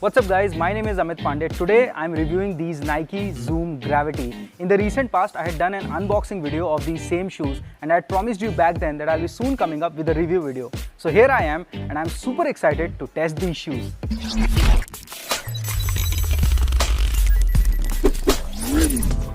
What's up guys, my name is Amit Pandey. Today I'm reviewing these Nike Zoom Gravity. In the recent past I had done an unboxing video of these same shoes and I had promised you back then that I'll be soon coming up with a review video. So here I am and I'm super excited to test these shoes.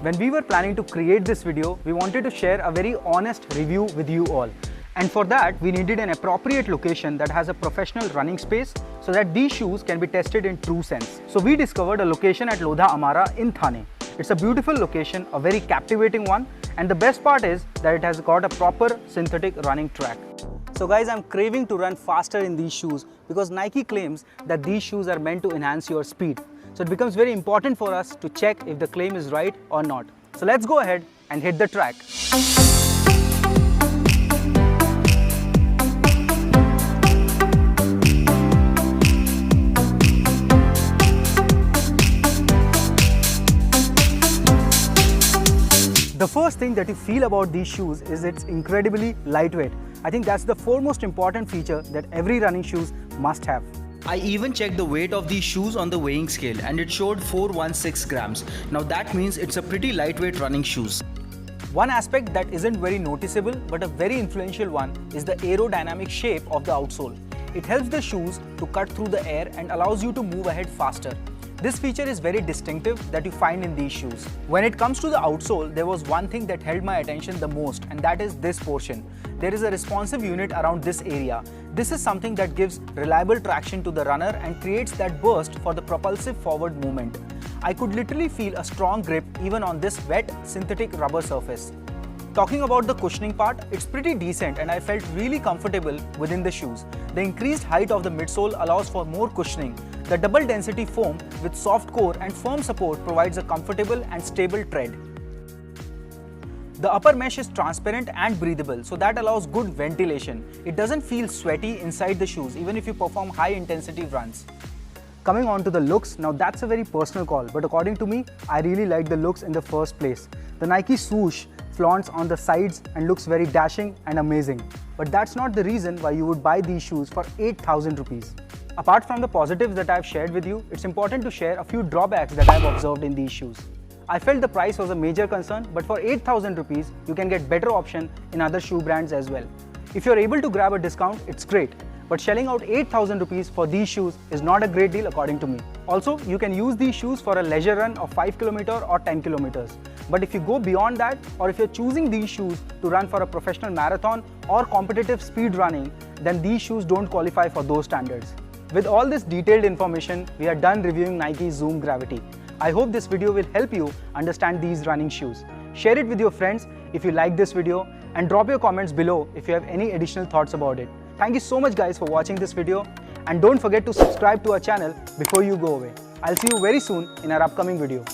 When we were planning to create this video, we wanted to share a very honest review with you all. And for that, we needed an appropriate location that has a professional running space so that these shoes can be tested in true sense. So we discovered a location at Lodha Amara in Thane. It's a beautiful location, a very captivating one, and the best part is that it has got a proper synthetic running track. So guys, I'm craving to run faster in these shoes because Nike claims that these shoes are meant to enhance your speed. So it becomes very important for us to check if the claim is right or not. So let's go ahead and hit the track. The first thing that you feel about these shoes is it's incredibly lightweight. I think that's the foremost important feature that every running shoes must have. I even checked the weight of these shoes on the weighing scale and it showed 416 grams. Now that means it's a pretty lightweight running shoes. One aspect that isn't very noticeable but a very influential one is the aerodynamic shape of the outsole. It helps the shoes to cut through the air and allows you to move ahead faster. This feature is very distinctive that you find in these shoes. When it comes to the outsole, there was one thing that held my attention the most, and that is this portion. There is a responsive unit around this area. This is something that gives reliable traction to the runner and creates that burst for the propulsive forward movement. I could literally feel a strong grip even on this wet synthetic rubber surface. Talking about the cushioning part, it's pretty decent and I felt really comfortable within the shoes. The increased height of the midsole allows for more cushioning. The double density foam with soft core and firm support provides a comfortable and stable tread. The upper mesh is transparent and breathable, so that allows good ventilation. It doesn't feel sweaty inside the shoes even if you perform high intensity runs. Coming on to the looks, now that's a very personal call, but according to me, I really like the looks in the first place. The Nike swoosh flaunts on the sides and looks very dashing and amazing. But that's not the reason why you would buy these shoes for 8,000 rupees. Apart from the positives that I've shared with you, it's important to share a few drawbacks that I've observed in these shoes. I felt the price was a major concern, but for 8,000 rupees, you can get better option in other shoe brands as well. If you're able to grab a discount, it's great. But shelling out 8,000 rupees for these shoes is not a great deal according to me. Also, you can use these shoes for a leisure run of 5 km or 10 km. But if you go beyond that, or if you're choosing these shoes to run for a professional marathon or competitive speed running, then these shoes don't qualify for those standards. With all this detailed information, we are done reviewing Nike Zoom Gravity. I hope this video will help you understand these running shoes. Share it with your friends if you like this video and drop your comments below if you have any additional thoughts about it. Thank you so much guys for watching this video and don't forget to subscribe to our channel before you go away. I'll see you very soon in our upcoming video.